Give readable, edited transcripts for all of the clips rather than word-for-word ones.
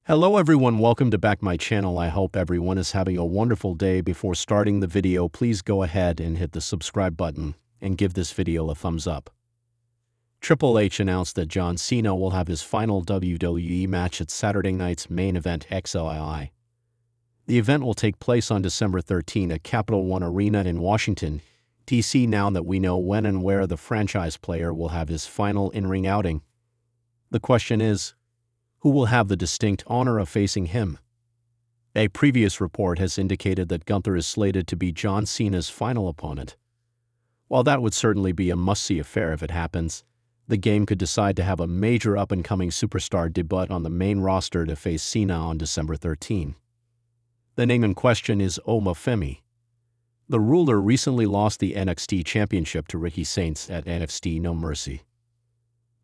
Hello everyone, welcome to back my channel. I hope everyone is having a wonderful day. Before starting the video, please go ahead and hit the subscribe button and give this video a thumbs up. Triple H announced that John Cena will have his final WWE match at Saturday night's main event XLI. The event will take place on December 13 at Capital One Arena in Washington, D.C. Now that we know when and where the franchise player will have his final in-ring outing, the question is, who will have the distinct honor of facing him? A previous report has indicated that Gunther is slated to be John Cena's final opponent. While that would certainly be a must-see affair if it happens, the game could decide to have a major up-and-coming superstar debut on the main roster to face Cena on December 13. The name in question is Femi. The ruler recently lost the NXT Championship to Ricky Saints at NXT No Mercy.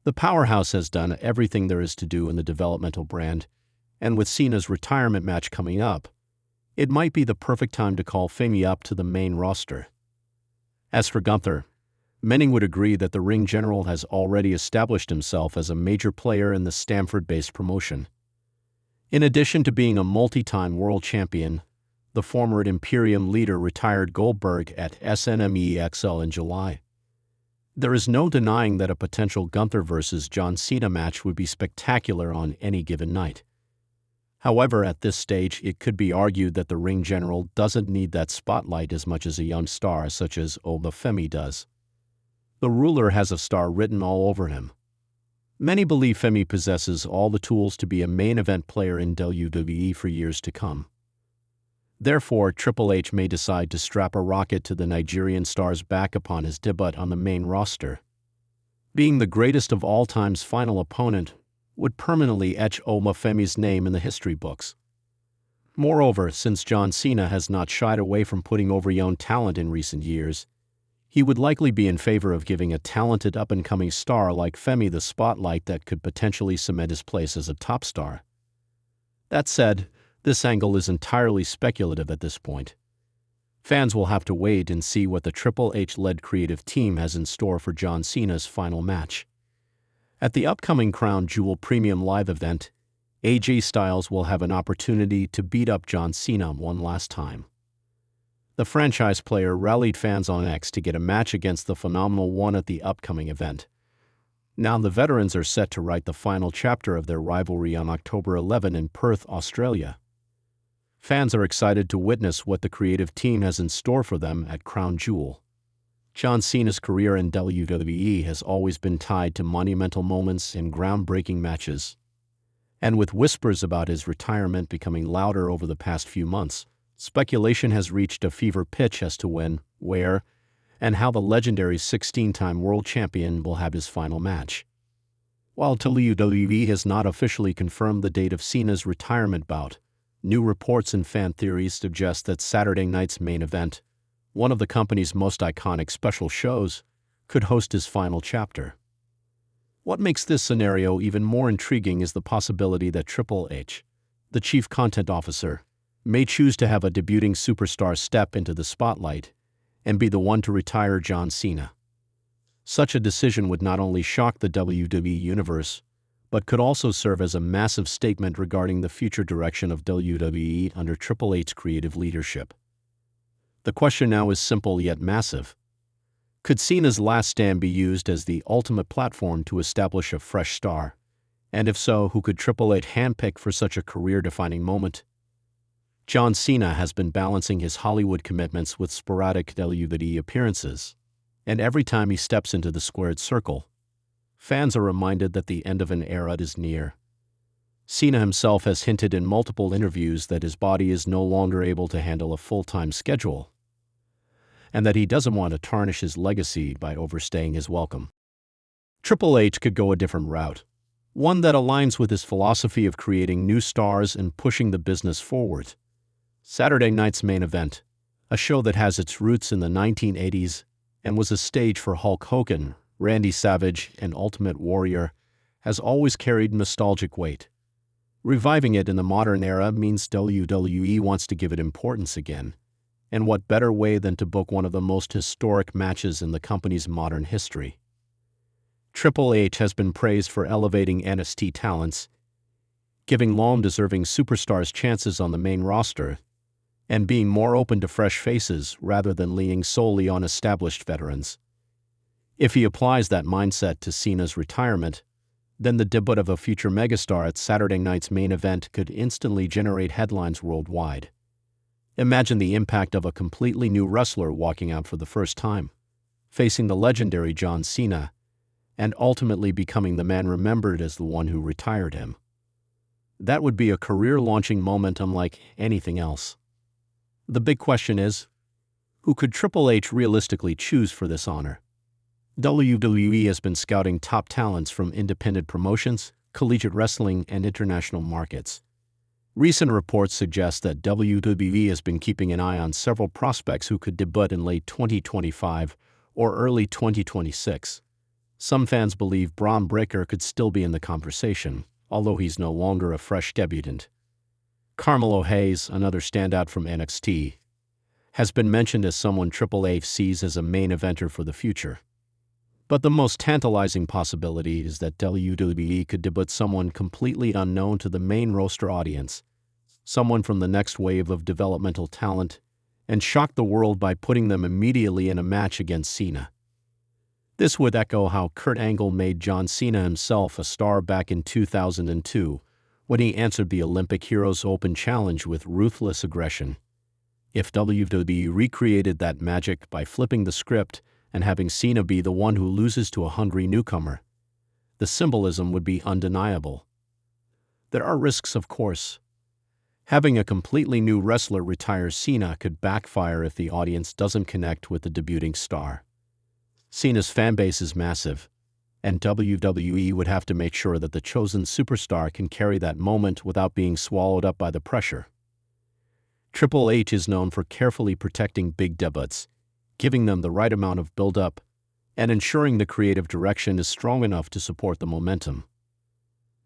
The powerhouse has done everything there is to do in the developmental brand, and with Cena's retirement match coming up, it might be the perfect time to call Femi up to the main roster. As for Gunther, many would agree that the ring general has already established himself as a major player in the Stamford-based promotion. In addition to being a multi-time world champion, the former Imperium leader retired Goldberg at SNMEXL in July. There is no denying that a potential Gunther vs. John Cena match would be spectacular on any given night. However, at this stage, it could be argued that the ring general doesn't need that spotlight as much as a young star such as Femi does. The ruler has a star written all over him. Many believe Femi possesses all the tools to be a main event player in WWE for years to come. Therefore, Triple H may decide to strap a rocket to the Nigerian star's back upon his debut on the main roster. Being the greatest of all time's final opponent would permanently etch Femi's name in the history books. Moreover, since John Cena has not shied away from putting over young talent in recent years, he would likely be in favor of giving a talented up-and-coming star like Femi the spotlight that could potentially cement his place as a top star. That said, this angle is entirely speculative at this point. Fans will have to wait and see what the Triple H-led creative team has in store for John Cena's final match. At the upcoming Crown Jewel Premium Live event, AJ Styles will have an opportunity to beat up John Cena one last time. The franchise player rallied fans on X to get a match against the Phenomenal One at the upcoming event. Now the veterans are set to write the final chapter of their rivalry on October 11 in Perth, Australia. Fans are excited to witness what the creative team has in store for them at Crown Jewel. John Cena's career in WWE has always been tied to monumental moments and groundbreaking matches. And with whispers about his retirement becoming louder over the past few months, speculation has reached a fever pitch as to when, where, and how the legendary 16-time world champion will have his final match. While WWE has not officially confirmed the date of Cena's retirement bout, new reports and fan theories suggest that Saturday night's main event, one of the company's most iconic special shows, could host his final chapter. What makes this scenario even more intriguing is the possibility that Triple H, the chief content officer, may choose to have a debuting superstar step into the spotlight and be the one to retire John Cena. Such a decision would not only shock the WWE universe, but could also serve as a massive statement regarding the future direction of WWE under Triple H's creative leadership. The question now is simple yet massive. Could Cena's last stand be used as the ultimate platform to establish a fresh star? And if so, who could Triple H handpick for such a career-defining moment? John Cena has been balancing his Hollywood commitments with sporadic WWE appearances, and every time he steps into the squared circle, fans are reminded that the end of an era is near. Cena himself has hinted in multiple interviews that his body is no longer able to handle a full-time schedule, and that he doesn't want to tarnish his legacy by overstaying his welcome. Triple H could go a different route, one that aligns with his philosophy of creating new stars and pushing the business forward. Saturday night's main event, a show that has its roots in the 1980s and was a stage for Hulk Hogan, Randy Savage, and Ultimate Warrior, has always carried nostalgic weight. Reviving it in the modern era means WWE wants to give it importance again, and what better way than to book one of the most historic matches in the company's modern history. Triple H has been praised for elevating NXT talents, giving long-deserving superstars chances on the main roster and being more open to fresh faces rather than leaning solely on established veterans. If he applies that mindset to Cena's retirement, then the debut of a future megastar at Saturday night's main event could instantly generate headlines worldwide. Imagine the impact of a completely new wrestler walking out for the first time, facing the legendary John Cena, and ultimately becoming the man remembered as the one who retired him. That would be a career-launching moment unlike anything else. The big question is, who could Triple H realistically choose for this honor? WWE has been scouting top talents from independent promotions, collegiate wrestling, and international markets. Recent reports suggest that WWE has been keeping an eye on several prospects who could debut in late 2025 or early 2026. Some fans believe Braun Breaker could still be in the conversation, although he's no longer a fresh debutant. Carmelo Hayes, another standout from NXT, has been mentioned as someone Triple H sees as a main eventer for the future. But the most tantalizing possibility is that WWE could debut someone completely unknown to the main roster audience, someone from the next wave of developmental talent, and shock the world by putting them immediately in a match against Cena. This would echo how Kurt Angle made John Cena himself a star back in 2002, when he answered the Olympic Heroes Open Challenge with ruthless aggression. If WWE recreated that magic by flipping the script and having Cena be the one who loses to a hungry newcomer, the symbolism would be undeniable. There are risks, of course. Having a completely new wrestler retire Cena could backfire if the audience doesn't connect with the debuting star. Cena's fanbase is massive, and WWE would have to make sure that the chosen superstar can carry that moment without being swallowed up by the pressure. Triple H is known for carefully protecting big debuts, giving them the right amount of build-up, and ensuring the creative direction is strong enough to support the momentum.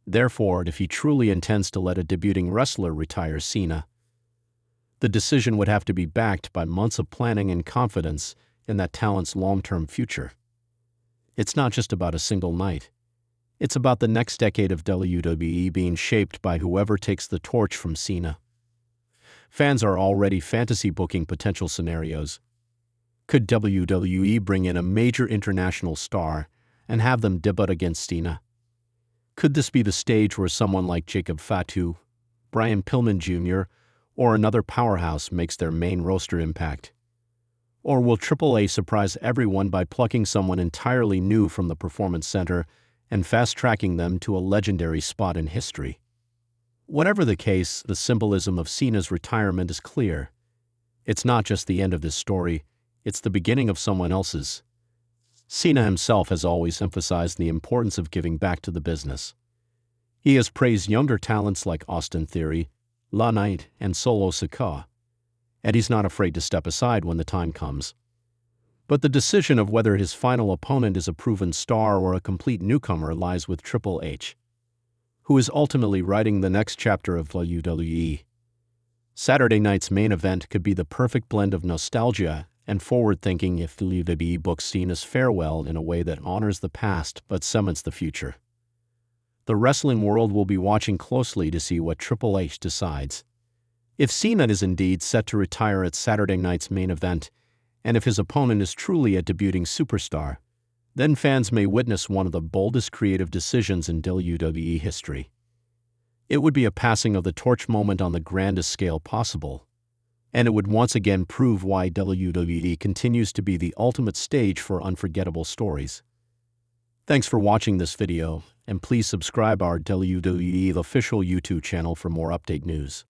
Therefore, if he truly intends to let a debuting wrestler retire Cena, the decision would have to be backed by months of planning and confidence in that talent's long-term future. It's not just about a single night. It's about the next decade of WWE being shaped by whoever takes the torch from Cena. Fans are already fantasy booking potential scenarios. Could WWE bring in a major international star and have them debut against Cena? Could this be the stage where someone like Jacob Fatu, Brian Pillman Jr., or another powerhouse makes their main roster impact? Or will Triple H surprise everyone by plucking someone entirely new from the Performance Center and fast-tracking them to a legendary spot in history? Whatever the case, the symbolism of Cena's retirement is clear. It's not just the end of this story, it's the beginning of someone else's. Cena himself has always emphasized the importance of giving back to the business. He has praised younger talents like Austin Theory, La Knight, and Solo Sikoa, and he's not afraid to step aside when the time comes. But the decision of whether his final opponent is a proven star or a complete newcomer lies with Triple H, who is ultimately writing the next chapter of WWE. Saturday night's main event could be the perfect blend of nostalgia and forward-thinking if WWE books Cena's farewell in a way that honors the past but cements the future. The wrestling world will be watching closely to see what Triple H decides. If Cena is indeed set to retire at Saturday night's main event, and if his opponent is truly a debuting superstar, then fans may witness one of the boldest creative decisions in WWE history. It would be a passing of the torch moment on the grandest scale possible, and it would once again prove why WWE continues to be the ultimate stage for unforgettable stories. Thanks for watching this video, and please subscribe our WWE official YouTube channel for more update news.